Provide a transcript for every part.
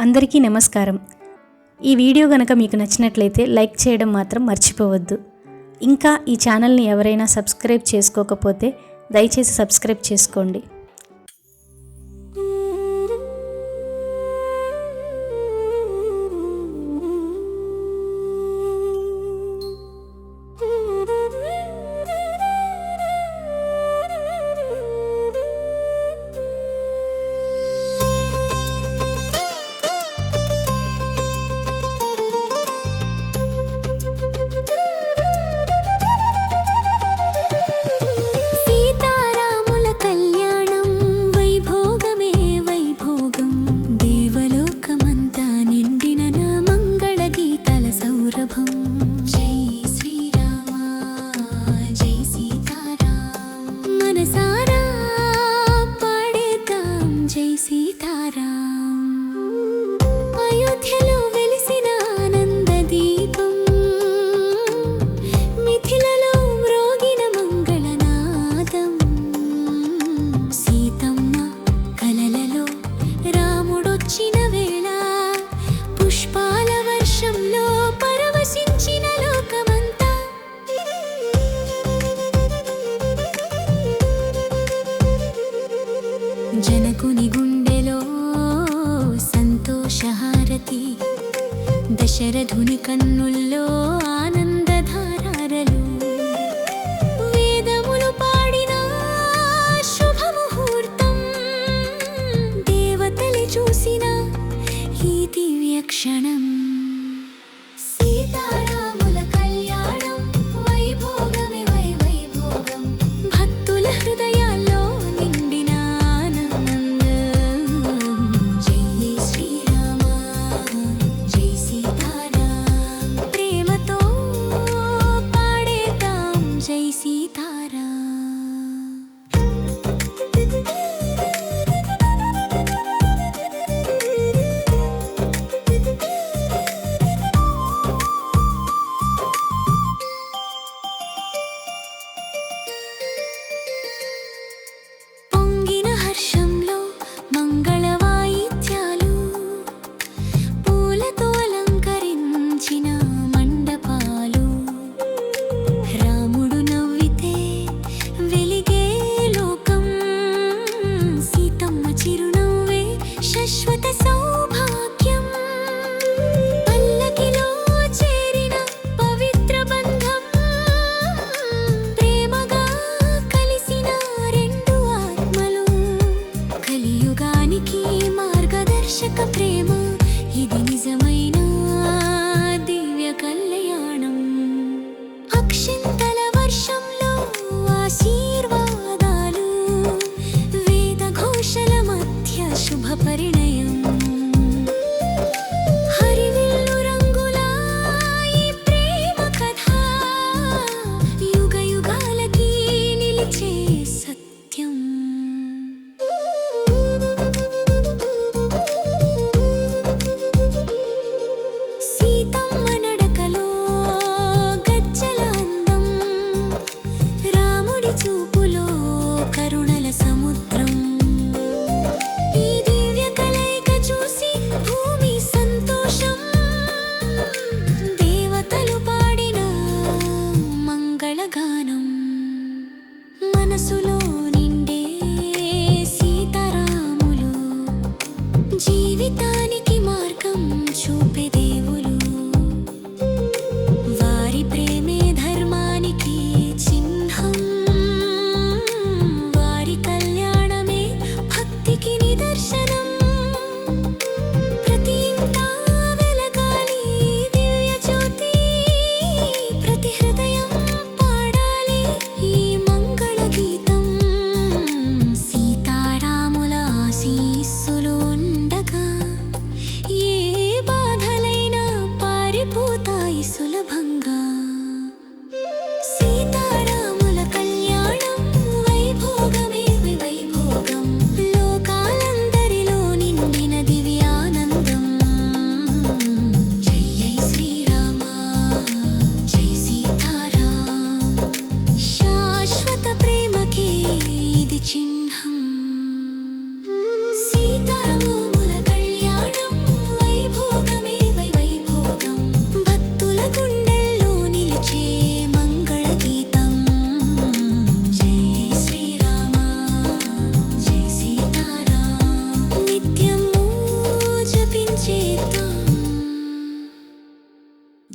అందరికీ నమస్కారం. ఈ వీడియో గనక మీకు నచ్చినట్లయితే లైక్ చేయడం మాత్రం మర్చిపోవద్దు. ఇంకా ఈ ఛానల్ని ఎవరైనా సబ్స్క్రైబ్ చేసుకోకపోతే దయచేసి సబ్స్క్రైబ్ చేసుకోండి. జనకుని గుండెలో సంతోషహారతి, దశరథుని కన్నుల్లో ఆనందధారలు, వేదములు పాడిన శుభముహూర్తం, దేవతలు చూసిన ఈ దివ్య క్షణం. సీతారాముల కళ్యాణం వైభోగమే వైభోగం, భక్తుల హృదయాల్లో నిండిన జై శ్రీరామ జై సీతారాం, ప్రేమతో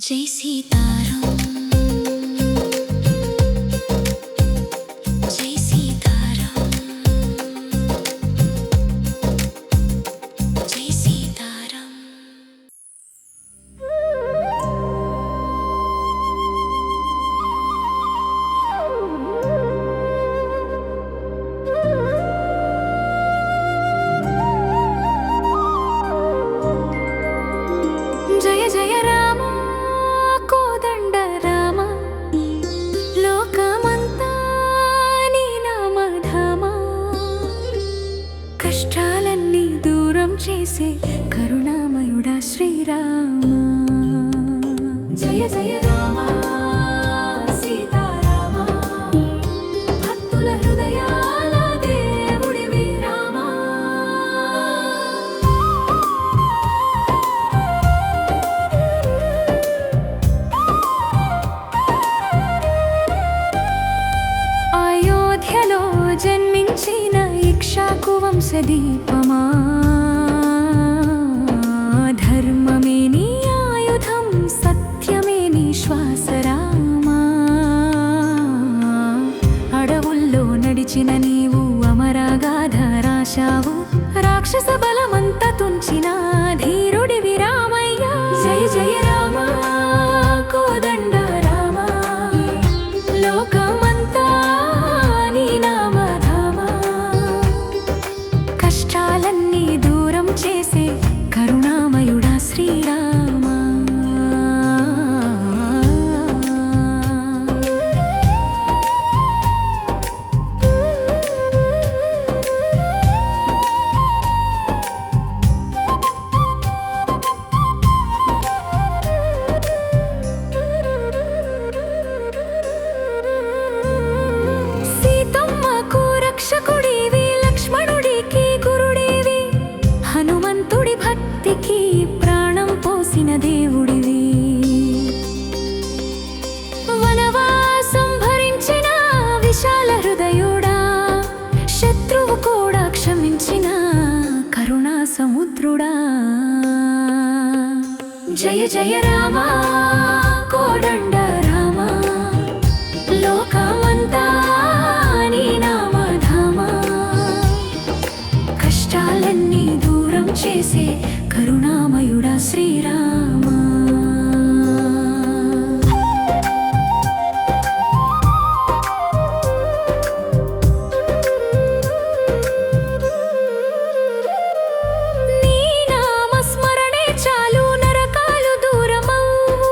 జై సీతారాం జై సీతారాం జై సీతారాం జయ జయ రామ కోదండ రామ లోకమంతా నీ నామధామ కష్టాలన్నీ దూరం చేసే కరుణామయుడా శ్రీరామ జయ జయ రామ సీతారామ భక్తుల హృదయాల దేవుడివి రామ అయోధ్యలో జన్మించిన ఇక్ష్వాకు వంశదీపమా ధర్మమే నీ ఆయుధం సత్యమే నీ శ్వాస రామా అడవుల్లో నడిచిన నీవు అమరగాథ రాశావు రాక్షస బలమంతా తుంచిన ధీరుడివి రామయ్య జయ జయ రామ కోదండ రామ లోకమంతా నీ నామధామ కష్టాలన్నీ దూరం చేసే కరుణామయుడా శ్రీరామ సీతమ్మకు రక్షకుడివి లక్ష్మణుడికి గురుడివి హనుమంతుడి భక్తికి ప్రాణం పోసిన దేవుడివి వనవాసం భరించిన విశాల హృదయుడా శత్రువు కూడా క్షమించిన కరుణా సముద్రుడా జయ జయ రామ కోదండ రామ లోకమంతా నీ నామధామ కష్టాలన్నీ దూరం చేసే కరుణామయుడా శ్రీరామ నీ నామస్మరణే చాలు నరకాలు దూరమవు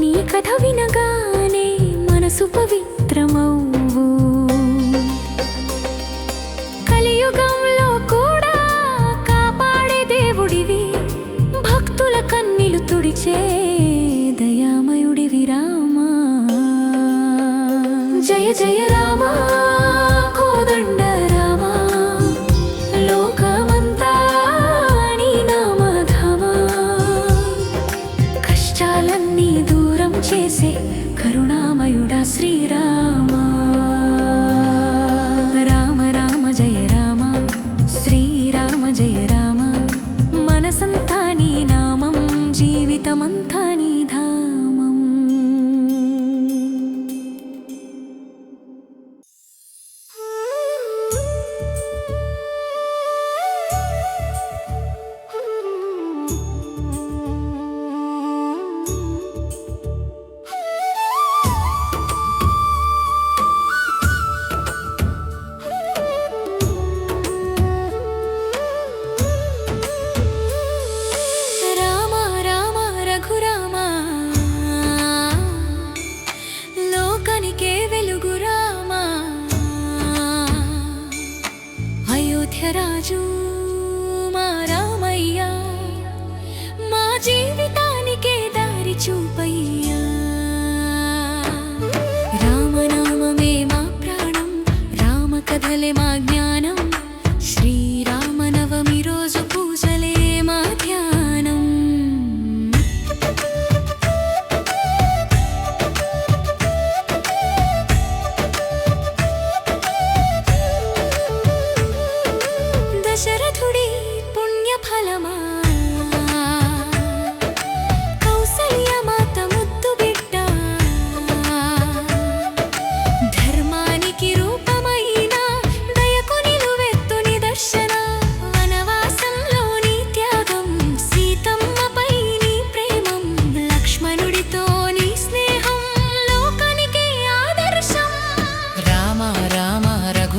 నీ కథ వినగానే మనసు పవిత్రమవు కలియుగంలో కూడా కాపాడే దేవుడివి భక్తుల కన్నీలు తుడిచే దయామయుడివి రామ జయ జయ రామ కోదండ రామ లోకమంతా నీ నామధామ కష్టాలన్నీ దూరం చేసే కరుణామయుడా శ్రీరామ రామ రామ జయ రామ శ్రీరామ జయ రామ మనసంతా నీ నామం జీవితమంతా నీ ధామం రామ రామ రఘురామ లోకానికే వెలుగు రామ అయోధ్య రాజు మా రామయ్య మా జీవితానికే దారి చూపయ్యా రామనామమే మా ప్రాణం రామ కథలే మా జ్ఞానం శ్రీరామనవమి రోజు పూజలే మా ధ్యానం దశరథుడి పుణ్యఫలమా కౌసల్య మాత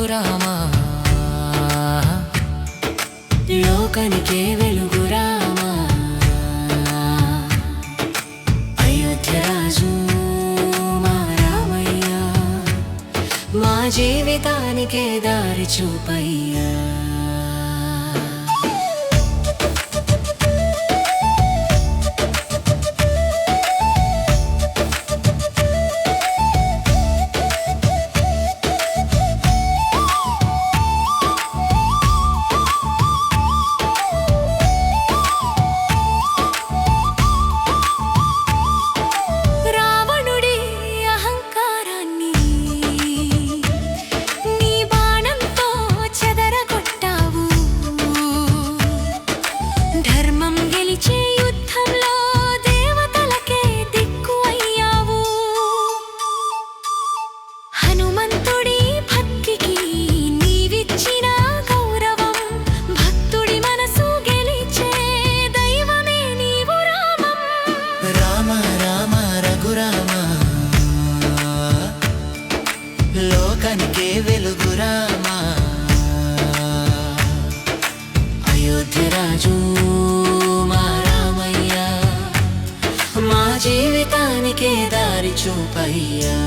రఘురామా లోకానికే వెలుగు రామా అయోధ్య రాజు మా రామయ్య మా జీవితానికే దారి చూపయ్యా లోకానికే వెలుగు రామా అయోధ్య రాజు మా రామయ్య మా జీవితానికే దారి చూపయ్యా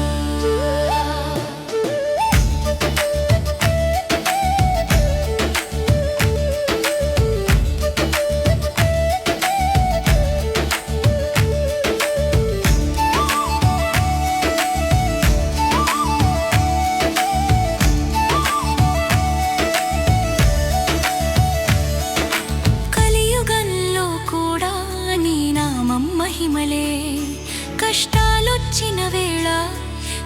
మహిమలే కష్టాలొచ్చిన వేళ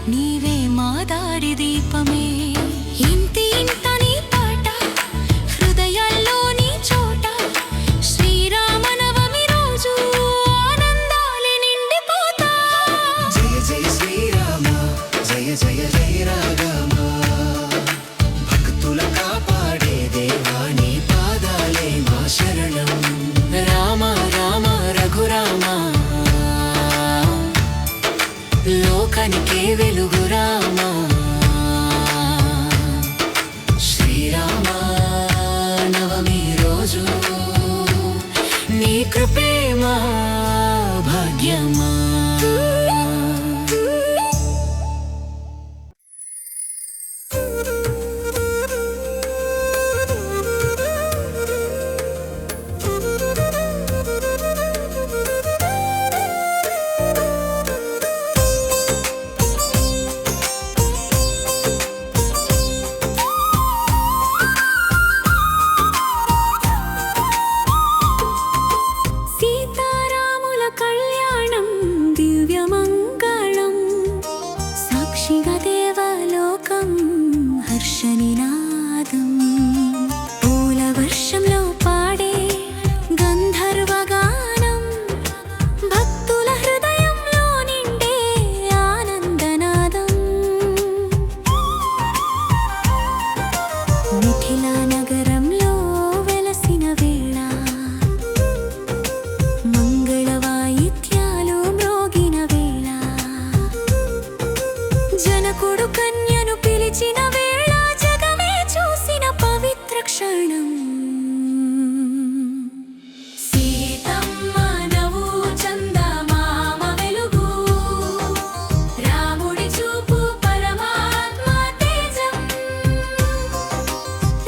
నీవే మా దారి దీపమే ఇంటి ఇంట నీ పాట హృదయాల్లో నీ చోట శ్రీరామనవమి రోజు ఆనందాలే నిండిపోతా జయ జయ శ్రీరామ జయ జయ జయ రామ భక్తుల కాపాడే దేవా నీ పాదాలే మా శరణం రామ రామ రఘురామ లోకానికే వెలుగు రామా శ్రీరామ నవమి రోజు నీ కృపే మా భాగ్యమా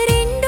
రెండు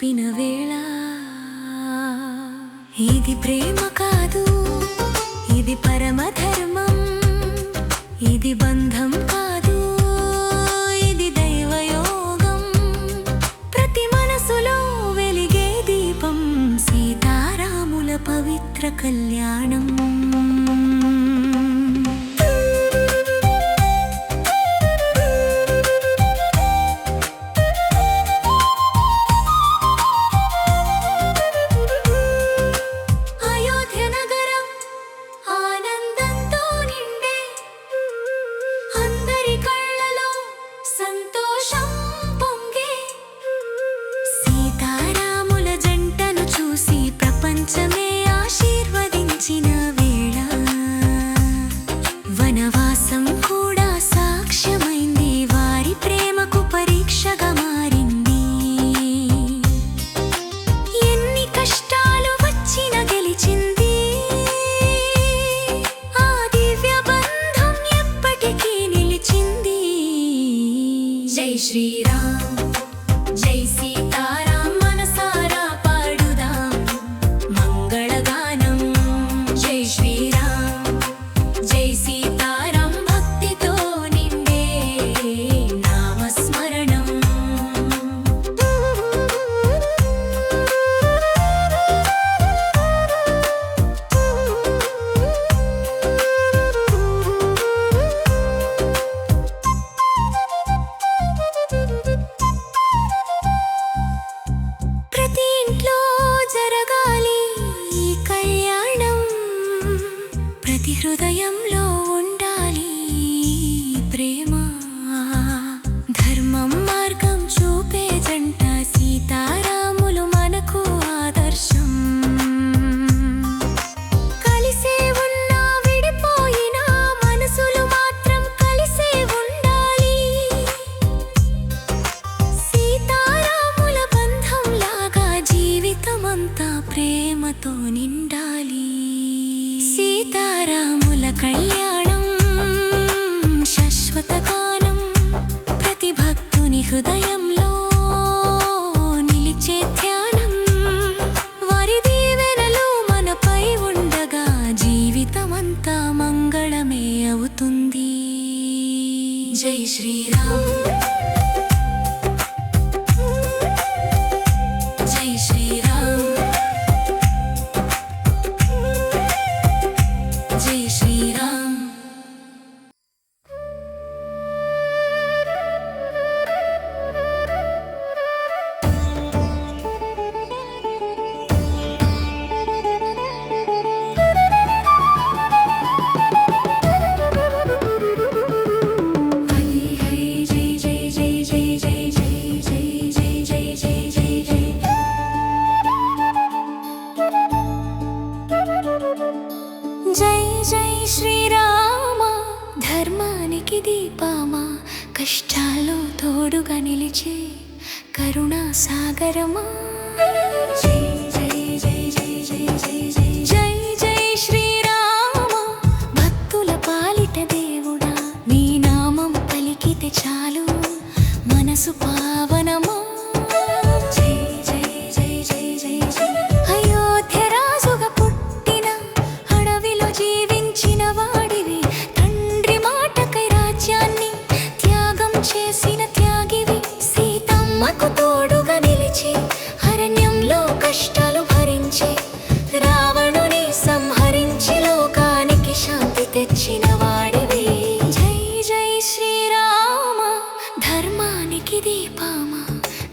చూపిన వేళ ఇది ప్రేమ కాదు, ఇది పరమధర్మం, ఇది బంధం కాదు, ఇది దైవయోగం. ప్రతి మనసులో వెలిగే దీపం సీతారాముల పవిత్ర కళ్యాణం. వనవాసం కూడా సాక్ష్యమైంది, వారి ప్రేమకు పరీక్షగా మారింది. ఎన్ని కష్టాలు వచ్చినా గెలిచింది, ఆ దివ్య బంధం ఎప్పటికీ నిలిచింది. జై శ్రీరామ్, జై సీతారాం, మనసారా పాడుదాం మంగళగానం. జై శ్రీరామ్, జై సీతారాం, భక్తితో నిండే నామస్మరణం. ప్రతి ఇంట్లో జరగాలి ఈ కళ్యాణం, ప్రతి హృదయంలో ఉండాలి ప్రేమ. ధర్మం మార్గం చూపే జంట సీతారాములు మనకు ఆదర్శం. కలిసే ఉన్నా విడిపోయినా మనసులు మాత్రం కలిసే ఉండాలి. సీతారాముల బంధం లాగా జీవితమంతా ప్రేమతో నిండాలి. సీతారాముల కళ్యాణం శాశ్వత గానం, ప్రతి భక్తుని హృదయంలో నిలిచే ధ్యానం. వారి దీవెనలు మనపై ఉండగా జీవితమంతా మంగళమే అవుతుంది. జై శ్రీరామ్, జై శ్రీరామ్, జై శ్రీరామ్. జై జై శ్రీరామ, ధర్మానికి దీపమా, కష్టాల్లో తోడుగా నిలిచే కరుణా సాగరమా. జై జై జై జై జై జై జై జై జై శ్రీరామ, భక్తుల పాలిట దేవుడా, నీ నామం పలికితే చాలు మనసు పావనమా. జై జై జై జై జై జై. అయోధ్య రాజుగా పుట్టిన, అడవిలో జీవించిన వాడివి, తండ్రి మాటకై రాజ్యాన్ని త్యాగం చేసిన త్యాగివి. సీతమ్మకు తోడుగా నిలిచి అరణ్యంలో కష్టాలు భరించి, రావణుని సంహరించి లోకానికి శాంతి తెచ్చిన వాడివి. జై జై శ్రీరామ, ధర్మానికి దీపమా,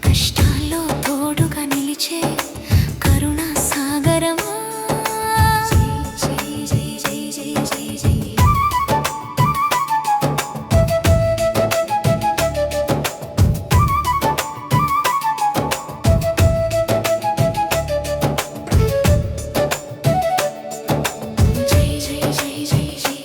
కష్టాల్లో తోడుగా నిలిచే కరుణా సాగరమా. జై జై జై జై జై జై. జై జై జై జై జై.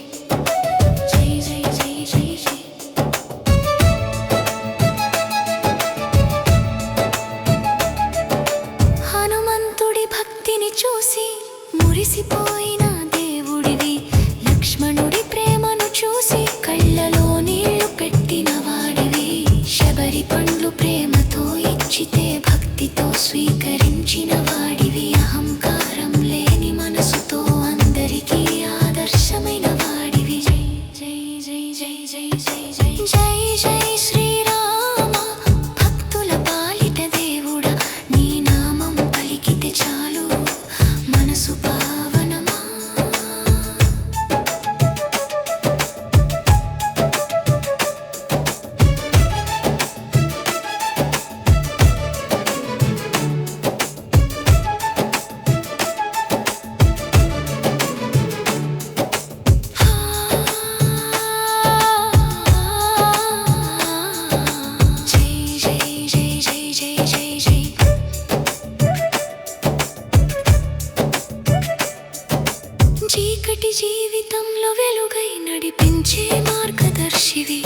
నడిపించే మార్గదర్శివి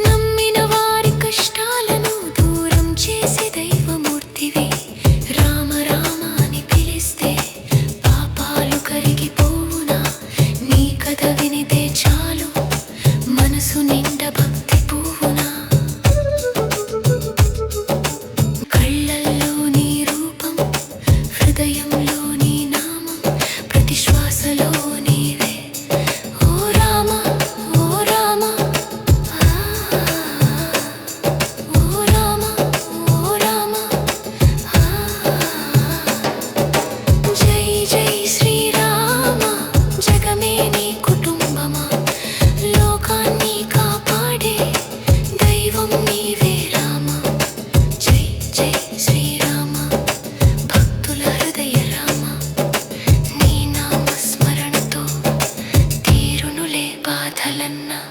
నమ్మిన వారి కష్టాలను దూరం చేసే దైవమూర్తివి రామ రామ అని పిలిస్తే పాపాలు కరిగిపోవునా నీ కథ వినితే చాలు మనసు నిండా భక్తి పువ్వునా కళ్ళల్లో నీ రూపం హృదయంలో నీ నామం ప్రతి శ్వాసలో నీవే ఓ రామ ఓ రామ ఓ రామ ఓ రామ జై జై శ్రీరామ జగమే నీ కుటుంబమా లోకాన్ని కాపాడే దైవం నీవే రామ జై జై శ్రీరామ భక్తుల హృదయ రామ నీ నామ స్మరణతో తీరునులే బాధలన్నా